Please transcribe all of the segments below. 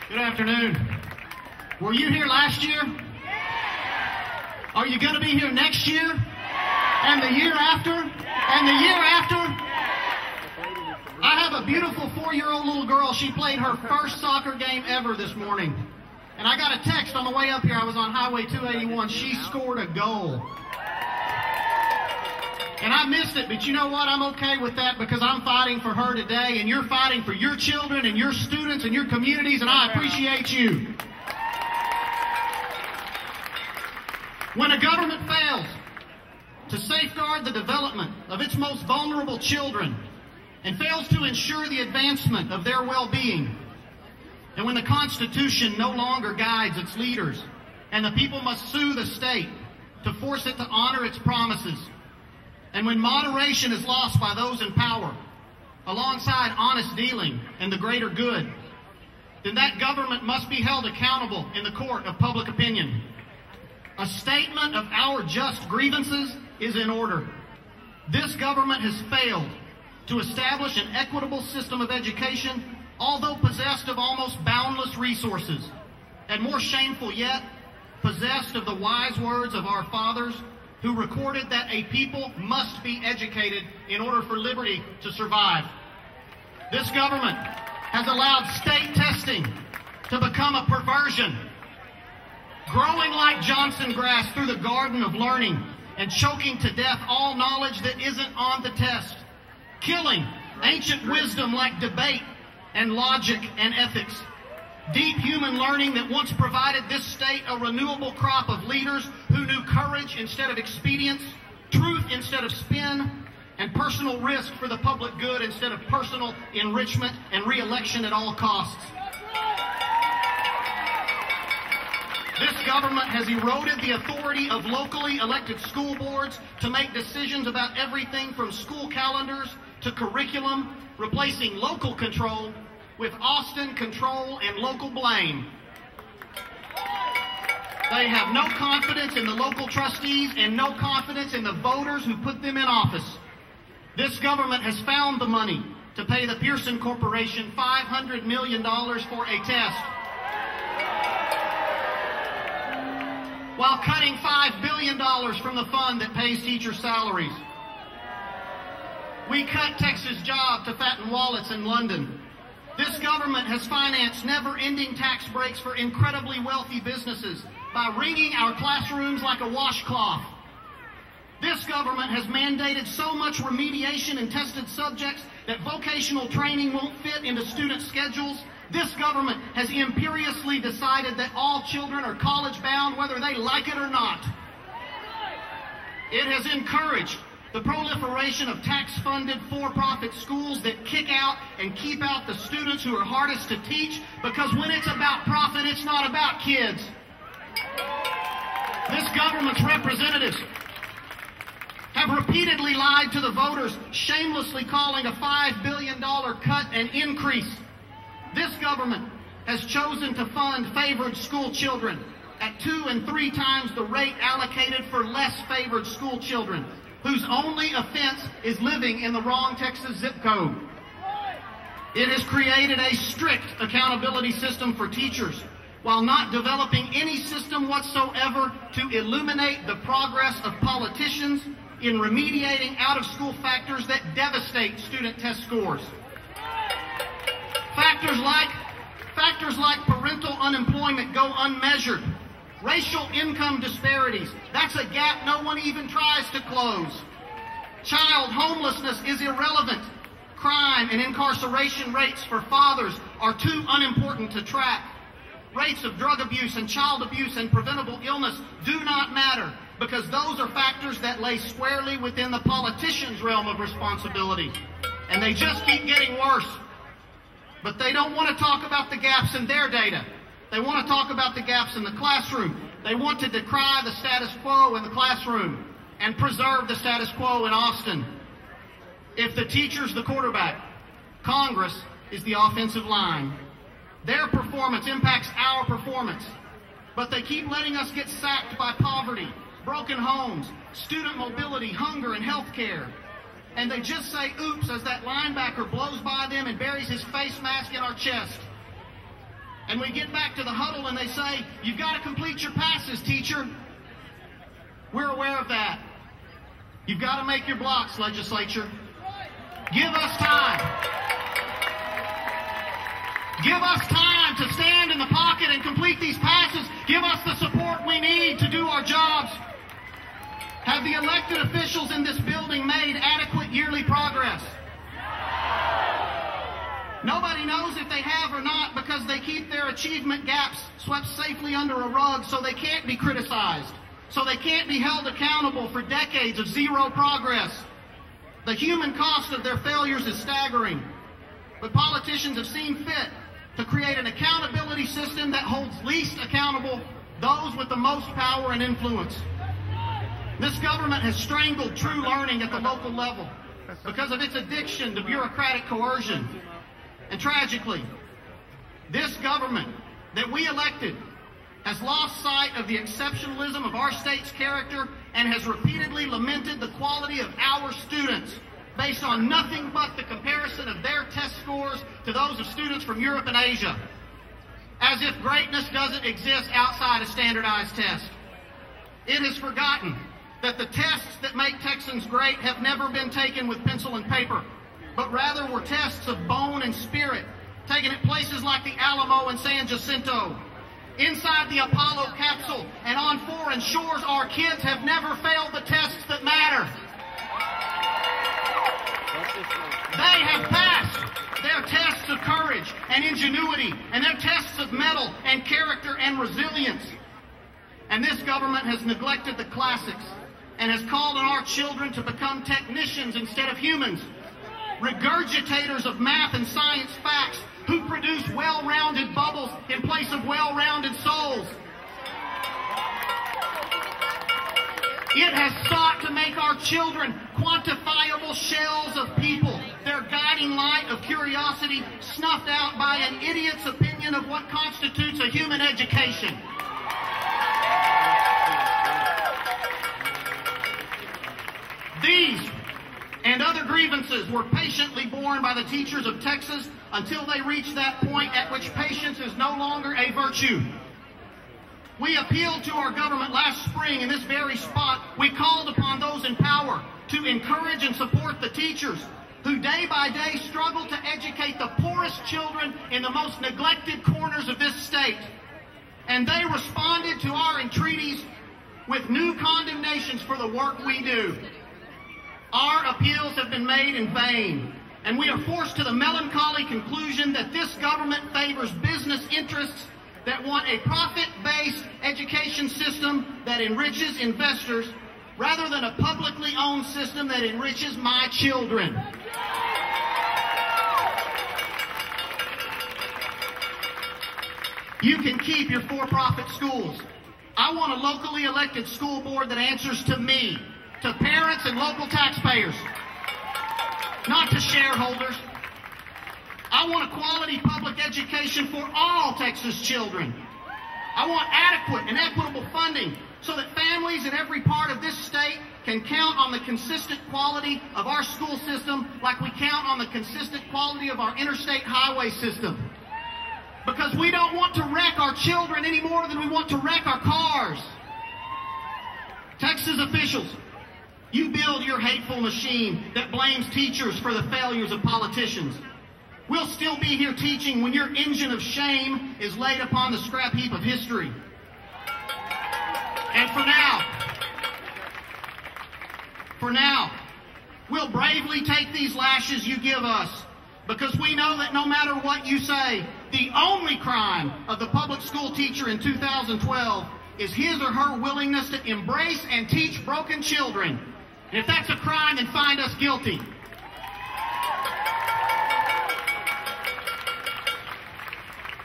Good afternoon. Were you here last year? Are you going to be here next year? And the year after? And the year after? I have a beautiful 4-year-old little girl. She played her first soccer game ever this morning. And I got a text on the way up here. I was on Highway 281. She scored a goal. And I missed it, but you know what? I'm okay with that because I'm fighting for her today, and you're fighting for your children and your students and your communities, and I appreciate you. When a government fails to safeguard the development of its most vulnerable children and fails to ensure the advancement of their well-being, and when the Constitution no longer guides its leaders and the people must sue the state to force it to honor its promises, and when moderation is lost by those in power, alongside honest dealing and the greater good, then that government must be held accountable in the court of public opinion. A statement of our just grievances is in order. This government has failed to establish an equitable system of education, although possessed of almost boundless resources, and more shameful yet, possessed of the wise words of our fathers who recorded that a people must be educated in order for liberty to survive. This government has allowed state testing to become a perversion, growing like Johnson grass through the garden of learning and choking to death all knowledge that isn't on the test, killing ancient wisdom like debate and logic and ethics, deep human learning that once provided this state a renewable crop of leaders who knew courage instead of expedience, truth instead of spin, and personal risk for the public good instead of personal enrichment and re-election at all costs. This government has eroded the authority of locally elected school boards to make decisions about everything from school calendars to curriculum, replacing local control with Austin control and local blame. They have no confidence in the local trustees and no confidence in the voters who put them in office. This government has found the money to pay the Pearson Corporation $500 million for a test, while cutting $5 billion from the fund that pays teachers' salaries. We cut Texas Job to fatten wallets in London. This government has financed never-ending tax breaks for incredibly wealthy businesses by wringing our classrooms like a washcloth. This government has mandated so much remediation in tested subjects that vocational training won't fit into student schedules. This government has imperiously decided that all children are college-bound whether they like it or not. It has encouraged the proliferation of tax-funded for-profit schools that kick out and keep out the students who are hardest to teach, because when it's about profit, it's not about kids. This government's representatives have repeatedly lied to the voters, shamelessly calling a $5 billion cut an increase. This government has chosen to fund favored school children at 2 and 3 times the rate allocated for less favored school children, whose only offense is living in the wrong Texas zip code. It has created a strict accountability system for teachers, while not developing any system whatsoever to illuminate the progress of politicians in remediating out-of-school factors that devastate student test scores. Factors like parental unemployment go unmeasured. Racial income disparities, that's a gap no one even tries to close. Child homelessness is irrelevant. Crime and incarceration rates for fathers are too unimportant to track. Rates of drug abuse and child abuse and preventable illness do not matter, because those are factors that lay squarely within the politician's realm of responsibility. And they just keep getting worse. But they don't want to talk about the gaps in their data. They want to talk about the gaps in the classroom. They want to decry the status quo in the classroom and preserve the status quo in Austin. If the teacher's the quarterback, Congress is the offensive line. Their performance impacts our performance. But they keep letting us get sacked by poverty, broken homes, student mobility, hunger, and health care. And they just say oops as that linebacker blows by them and buries his face mask in our chest. and we get back to the huddle and they say, "You've got to complete your passes, teacher." We're aware of that. You've got to make your blocks, legislature. Give us time. Give us time to stand in the pocket and complete these passes. Give us the support we need to do our jobs. Have the elected officials in this building made adequate yearly progress? Nobody knows if they have or not because they keep their achievement gaps swept safely under a rug so they can't be criticized, so they can't be held accountable for decades of zero progress. The human cost of their failures is staggering, but politicians have seen fit to create an accountability system that holds least accountable those with the most power and influence. This government has strangled true learning at the local level because of its addiction to bureaucratic coercion. And tragically, this government that we elected has lost sight of the exceptionalism of our state's character and has repeatedly lamented the quality of our students based on nothing but the comparison of their test scores to those of students from Europe and Asia, as if greatness doesn't exist outside a standardized test. It has forgotten that the tests that make Texans great have never been taken with pencil and paper, but rather were tests of bone and spirit, taken at places like the Alamo and San Jacinto. Inside the Apollo capsule and on foreign shores, our kids have never failed the tests that matter. They have passed their tests of courage and ingenuity and their tests of mettle and character and resilience. And this government has neglected the classics and has called on our children to become technicians instead of humans, regurgitators of math and science facts who produce well-rounded bubbles in place of well-rounded souls. It has sought to make our children quantifiable shells of people, their guiding light of curiosity snuffed out by an idiot's opinion of what constitutes a human education. These and other grievances were patiently borne by the teachers of Texas until they reached that point at which patience is no longer a virtue. We appealed to our government last spring in this very spot. We called upon those in power to encourage and support the teachers who day by day struggle to educate the poorest children in the most neglected corners of this state. And they responded to our entreaties with new condemnations for the work we do. Our appeals have been made in vain, and we are forced to the melancholy conclusion that this government favors business interests that want a profit-based education system that enriches investors rather than a publicly owned system that enriches my children. You can keep your for-profit schools. I want a locally elected school board that answers to me, to parents and local taxpayers, not to shareholders. I want a quality public education for all Texas children. I want adequate and equitable funding so that families in every part of this state can count on the consistent quality of our school system like we count on the consistent quality of our interstate highway system. Because we don't want to wreck our children any more than we want to wreck our cars. Texas officials, you build your hateful machine that blames teachers for the failures of politicians. We'll still be here teaching when your engine of shame is laid upon the scrap heap of history. And for now, we'll bravely take these lashes you give us because we know that no matter what you say, the only crime of the public school teacher in 2012 is his or her willingness to embrace and teach broken children. And if that's a crime, then find us guilty.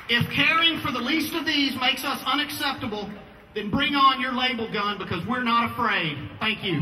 If caring for the least of these makes us unacceptable, then bring on your label gun because we're not afraid. Thank you.